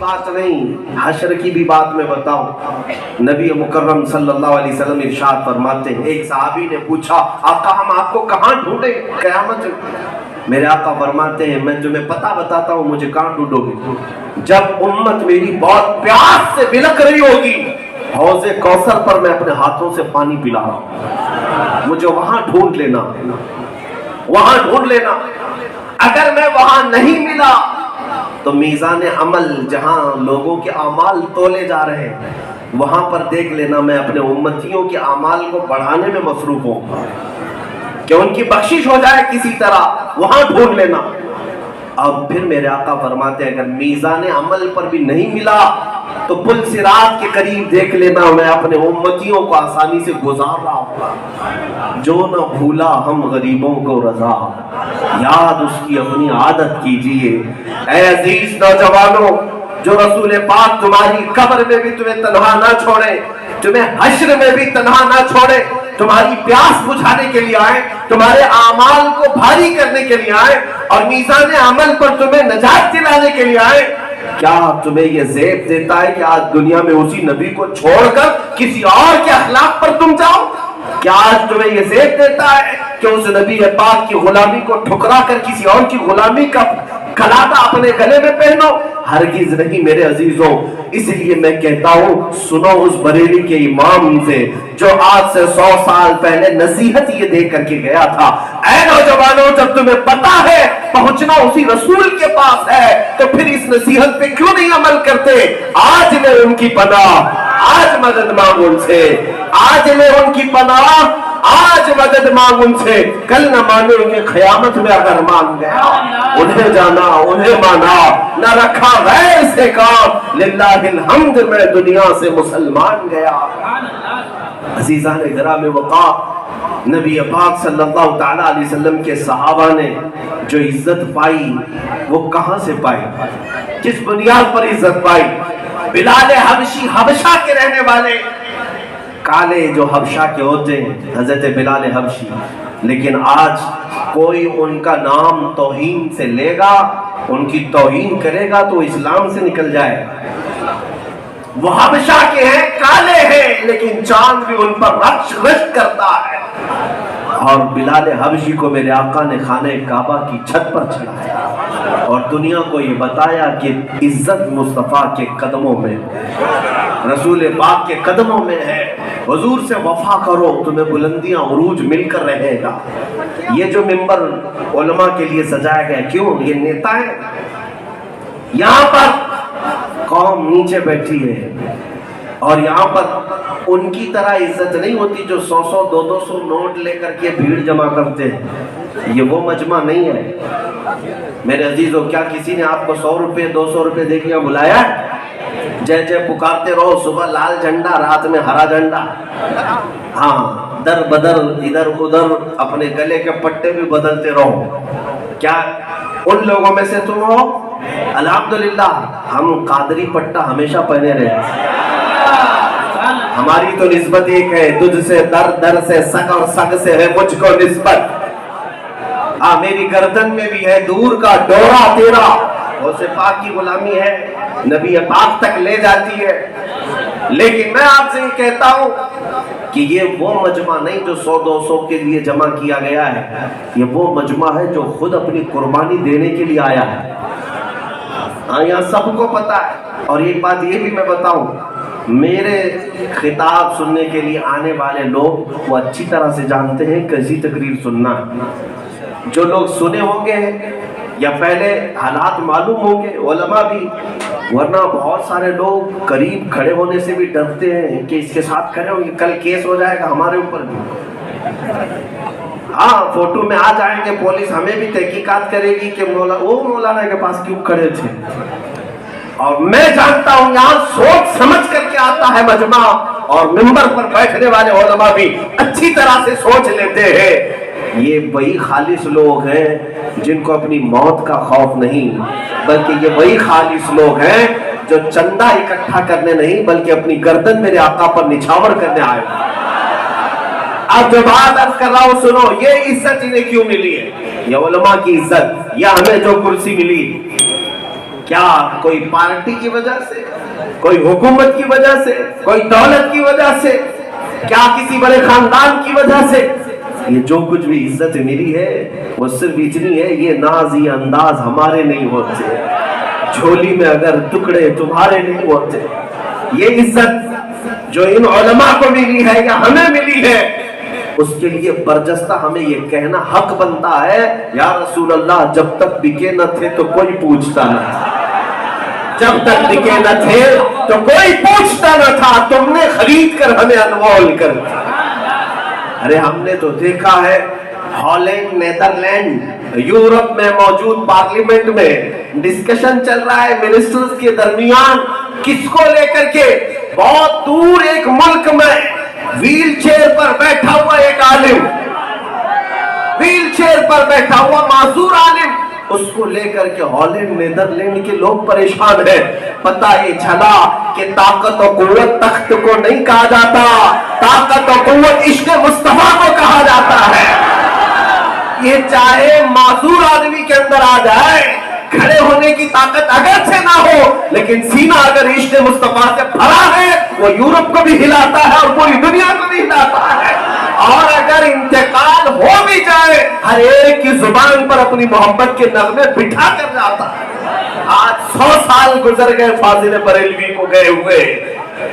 बात नहीं, हश्र की भी बात मैं बताऊं। नबी मुकर्रम सल्लल्लाहु अलैहि वसल्लम इरशाद फरमाते हैं, एक सहाबी ने पूछा, आका हम आपको कहाँ ढूंढे क़यामत? मेरे आका फरमाते हैं, मैं तुम्हें पता बताता हूँ, मुझे कहाँ ढूंढोगे? जब उम्मत मेरी बहुत प्यास से बिलख रही होगी, हौज़े कौसर पर मैं अपने हाथों से पानी पिला रहा हूँ, मुझे वहां ढूंढ लेना, वहां ढूंढ लेना। अगर मैं वहां नहीं मिला तो मीज़ान अमल, जहां लोगों के अमाल तोले जा रहे हैं, वहां पर देख लेना मैं अपने उम्मतियों के अमाल को बढ़ाने में मसरूफ हूं कि उनकी बख्शिश हो जाए किसी तरह, वहां ढूंढ लेना। अब फिर मेरे आका फरमाते हैं, अगर मीज़ान अमल पर भी नहीं मिला तो पुल सिरात के करीब देख लेना मैं अपने उम्मतियों को आसानी से गुजार रहा हूँ। जो न भूला हम गरीबों को रजा, याद उसकी अपनी आदत कीजिए। ऐ अजीज नौजवानों, जो रसूल पाक तुम्हारी कब्र में भी तुम्हें तन्हा ना छोड़े, तुम्हें हश्र में भी तन्हा ना छोड़े, तुम्हारी प्यास बुझाने के लिए आए, तुम्हारे आमाल को भारी करने के लिए आए और मीज़ान अमल पर तुम्हें नजात दिलाने के लिए आए, क्या तुम्हें यह ज़ेब देता है कि आज दुनिया में उसी नबी को छोड़कर किसी और के अखलाक पर तुम जाओ? क्या आज तुम्हें यह ज़ेब देता है कि उस नबी पाक की गुलामी को ठुकरा कर किसी और की गुलामी का कलाता अपने गले में पहनो? हरगिज नहीं मेरे अजीजों। इसलिए मैं कहता हूँ, सुनो उस बरेली के इमाम से जो आज से 100 साल पहले नसीहत ये दे करके गया था, ऐ नौजवानों, जब तुम्हें पता है पहुंचना उसी रसूल के पास है, तो फिर इस नसीहत पे क्यों नहीं अमल करते? आज मैं उनकी पनाह, आज मदद मांग उनसे, आज मैं उनकी पनाह, आज मदद मांग उनसे। कल न मानेंगे क़यामत में अगर मान गया, उन्हें जाना उन्हें माना, न रखा गैर से काम, लिल्लाहिल हम्द मैं दुनिया से मुसलमान गया। अज़ीज़ान गिराम वक़ार, नबी पाक सल्लल्लाहु तआला अलैहि वसल्लम के सहाबा ने जो इज्जत पाई वो कहां से पाई, किस बुनियाद पर इज्जत पाई? बिलाल हबशी, हबशा के रहने वाले, काले जो हबशा के होते हैं, हजरत बिलाल हबशी। लेकिन आज कोई उनका नाम तौहीन से लेगा, उनकी तौहीन करेगा तो इस्लाम से निकल जाएगा। वो हबशा के हैं, काले हैं, लेकिन चांद भी उन पर रश रश करता है। और बिलाल हबशी को मेरे आका ने खाने काबा की छत पर चढ़ाया और दुनिया को ये बताया कि इज्जत मुस्तफ़ा के कदमों में, रसूल पाक के कदमों में है। हुजूर से वफा करो, तुम्हें बुलंदियां उरूज मिलकर रहेगा। ये जो मिंबर उलमा के लिए सजाया गया, क्यों? ये नेता है, यहाँ पर कौम नीचे बैठी है और यहाँ पर उनकी तरह इज्जत नहीं होती जो 100-100 200 नोट लेकर के भीड़ जमा करते हैं। ये वो मजमा नहीं है मेरे अजीजों। क्या किसी ने आपको 100 रुपये 200 रुपये देके बुलाया? जय जय पुकारते रहो, सुबह लाल झंडा, रात में हरा झंडा, हाँ, दर बदर इधर उधर अपने गले के पट्टे भी बदलते रहो। क्या उन लोगों में से तुम हो? अल्हम्दुलिल्लाह, हम कादरी पट्टा हमेशा पहने रहे। हमारी तो निस्बत एक है, तुझ से दर दर से सग और सग से है मुझको निस्बत। मेरी गर्दन में भी है दूर का डोरा तेरा, गौसे पाक की गुलामी है, नबी पाक तक ले जाती है। लेकिन मैं आपसे ये कहता हूं कि ये वो मजमा नहीं जो 100-200 के लिए जमा किया गया है, ये वो मजमा है जो खुद अपनी कुर्बानी देने के लिए आया है। हाँ, यहाँ सबको पता है। और एक बात ये भी मैं बताऊं, मेरे खिताब सुनने के लिए आने वाले लोग वो अच्छी तरह से जानते हैं कैसी तकरीर सुनना है। जो लोग सुने होंगे या पहले हालात मालूम होंगे, उलमा भी, वरना बहुत सारे लोग करीब खड़े होने से भी डरते हैं कि इसके साथ खड़े होंगे कल केस हो जाएगा हमारे ऊपर भी। हाँ, फोटो में आ जाएंगे, पुलिस हमें भी तहकीकात करेगी कि मौलाना के पास क्यों खड़े थे। और मैं जानता हूं यहाँ सोच समझ करके आता है मजमा, और मिंबर पर बैठने वाले उलमा भी अच्छी तरह से सोच लेते हैं। ये वही खालिस लोग हैं जिनको अपनी मौत का खौफ नहीं, बल्कि ये वही खालिस लोग हैं जो चंदा इकट्ठा करने नहीं बल्कि अपनी गर्दन मेरे आका पर निछावर करने आए। अब जो बात अर्ज कर रहा हूं सुनो, ये इज्जत इन्हें क्यों मिली है? ये उलमा की इज्जत, या हमें जो कुर्सी मिली, کیا کوئی پارٹی کی وجہ سے، کوئی حکومت کی وجہ سے، کوئی دولت کی وجہ سے، کیا کسی بڑے خاندان کی وجہ سے؟ یہ جو کچھ بھی عزت ملی ہے وہ صرف اتنی ہے، یہ ناز یہ انداز ہمارے نہیں ہوتے، جھولی میں اگر ٹکڑے تمہارے نہیں ہوتے۔ یہ عزت جو ان علماء کو ملی ہے یا ہمیں ملی ہے، اس کے لیے برجستہ ہمیں یہ کہنا حق بنتا ہے، یا رسول اللہ جب تک بکے نہ تھے تو کوئی پوچھتا نہ تھا، جب تک بکے نہ تھے تو کوئی پوچھتا نہ تھا، تم نے خرید کر ہمیں انمول کر دیا۔ ارے ہم نے تو دیکھا ہے ہالینڈ، نیدرلینڈ، یورپ میں موجود پارلیمنٹ میں ڈسکشن چل رہا ہے منسٹرز کے درمیان، کس کو لے کر کے؟ بہت دور ایک ملک میں ویل چیئر پر بیٹھا ہوا ایک عالم، ویل چیئر پر بیٹھا ہوا معذور عالم، اس کو لے کر کے ہالینڈ نیدرلینڈ کے لوگ پریشان ہیں۔ پتہ یہ چلا کہ طاقت و قوت تخت کو نہیں کہا جاتا، طاقت و قوت عشق مصطفیٰ کو کہا جاتا ہے۔ یہ چاہے معذور آدمی کے اندر آ جائے، کھڑے ہونے کی طاقت اگر سے نہ ہو، لیکن سینہ اگر عشق مصطفیٰ سے بھرا ہے، وہ یورپ کو بھی ہلاتا ہے اور پوری دنیا کو بھی ہلاتا ہے۔ اور اگر انتقال ہو بھی جائے، ہر ایک کی زبان پر اپنی محبت کے نغمے بٹھا کر جاتا ہے۔ آج 100 سال گزر گئے فاضل بریلوی کو گئے ہوئے،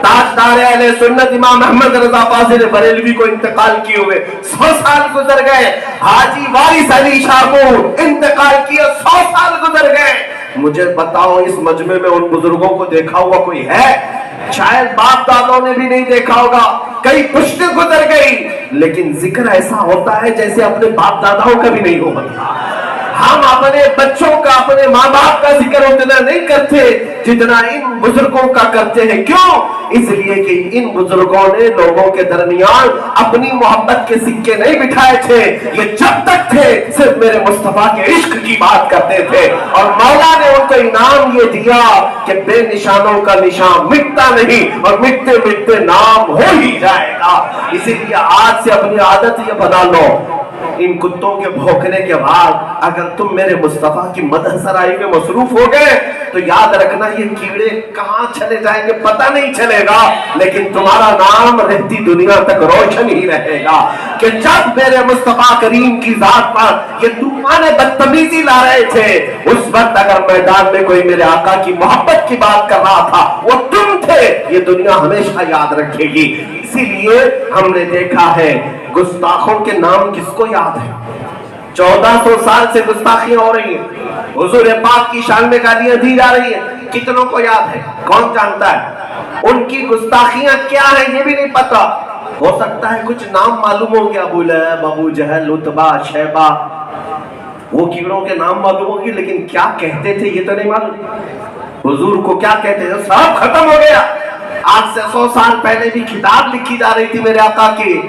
تاجدار اہل سنت امام احمد رضا فاضل بریلوی کو انتقال کیے ہوئے 100 سال گزر گئے، حاجی وارث علی شاہ پور انتقال کیے 100 سال گزر گئے۔ مجھے بتاؤ اس مجمع میں ان بزرگوں کو دیکھا ہوا کوئی ہے؟ شاید باپ دادوں نے بھی نہیں دیکھا ہوگا، کئی پشتیں گزر گئی، لیکن ذکر ایسا ہوتا ہے جیسے اپنے باپ داداؤں کا بھی نہیں ہوتا۔ ہم اپنے بچوں کا، اپنے ماں باپ کا ذکر اتنا نہیں کرتے جتنا ان بزرگوں کا کرتے ہیں۔ کیوں؟ اس لیے کہ ان بزرگوں نے لوگوں کے درمیان اپنی محبت کے سکے نہیں بٹھائے تھے، یہ جب تک تھے صرف میرے مصطفیٰ کے عشق کی بات کرتے تھے، اور مولا نے ان کو انعام یہ دیا کہ بے نشانوں کا نشان مٹتا نہیں، اور مٹتے مٹتے نام ہو ہی جائے گا۔ اسی لیے آج سے اپنی عادت یہ بنا لو، ان کتوں کے بھونکنے کے بعد اگر تم میرے مصطفیٰ کی مدح سرائی میں مصروف ہو گئے تو یاد رکھنا یہ کیڑے کہاں چلے جائیں گے پتہ نہیں چلے گا، لیکن تمہارا نام رہتی دنیا تک روشن ہی رہے گا کہ جب میرے مصطفیٰ کریم کی ذات پر یہ طوفان بدتمیزی لا رہے تھے، اس وقت اگر میدان میں کوئی میرے آقا کی محبت کی بات کر رہا تھا وہ تم تھے، یہ دنیا ہمیشہ یاد رکھے گی۔ اسی لیے ہم نے دیکھا ہے گستاخوں کے نام کس کو یاد ہے؟ 1400 سال سے گستاخیاں ہو رہی ہیں، حضور پاک کی شان میں گالیاں دی جا رہی ہیں، کتنوں کو یاد ہے؟ کون جانتا ہے ان کی گستاخیاں کیا ہیں؟ یہ بھی نہیں پتا۔ ہو سکتا ہے کچھ نام معلوم ہوں گے، ابو لہب، ابو جہل، عتبہ، شیبہ، وہ کیڑوں کے نام معلوم ہوں گے، لیکن کیا کہتے تھے یہ تو نہیں معلوم۔ حضور کو کیا کہتے تھے سب ختم ہو گیا۔ آج سے 100 سال پہلے بھی کتاب لکھی جا رہی تھی میرے آقا کی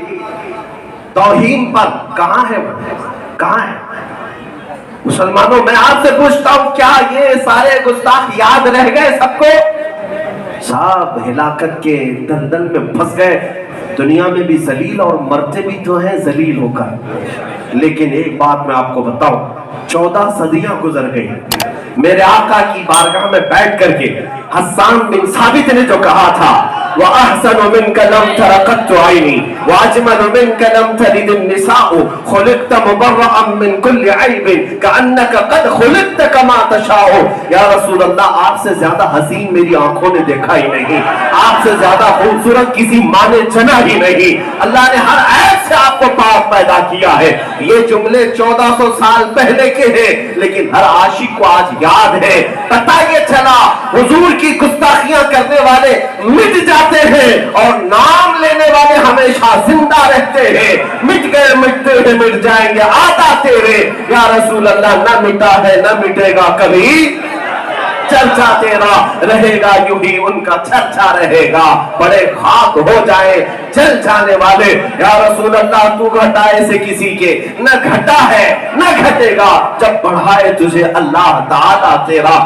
توہین پر، کہاں ہے وہ؟ کہاں ہے؟ مسلمانوں میں آپ سے پوچھتا ہوں، کیا یہ سارے گستاخ یاد رہ گئے سب کو؟ سب ہلاکت کے دلدل میں پھنس گئے، دنیا میں بھی ذلیل اور مرتے بھی تو ہیں ذلیل ہو کر۔ لیکن ایک بات میں آپ کو بتاؤں، 14 صدیاں گزر گئی، میرے آقا کی بارگاہ میں بیٹھ کر کے حسان بن ثابت نے جو کہا تھا وَأَحْسَنُ مِنْكَ لَمْ تَرَ قَطُّ عَيْنِي وَأَجْمَلُ مِنْكَ لَمْ تَلِدِ النِّسَاءُ خُلِقْتَ مُبَرَّأً مِنْ كُلِّ عَيْبٍ كَأَنَّكَ قَدْ خُلِقْتَ كَمَا تَشَاءُ۔ یا رسول اللہ آپ سے زیادہ حسین میری آنکھوں نے دیکھا ہی نہیں، آپ سے زیادہ خوبصورت کسی ماں نے جنا ہی نہیں، اللہ نے ہر عیب سے آپ کو پاک پیدا کیا ہے۔ یہ جملے 1400 سال پہلے کے ہیں، لیکن ہر عاشق کو آج یاد ہے۔ پتہ یہ چلا حضور کی گستاخیاں کرنے والے مٹ جاتے ہیں اور نام لینے والے ہمیشہ زندہ رہتے ہیں۔ مٹ گئے مٹتے ہیں مٹ جائیں گے آتا تیرے، یا رسول اللہ نہ مٹا ہے نہ مٹے گا کبھی، چرچا تیرا رہے گا یوں ہی ان کا چرچا رہے گا، بڑے خاک ہو جائے جل جانے والے۔ یا رسول اللہ تو گھٹائے سے کسی کے نہ گھٹا ہے نہ گھٹے گا، جب بڑھائے تجھے اللہ تعالیٰ تیرا۔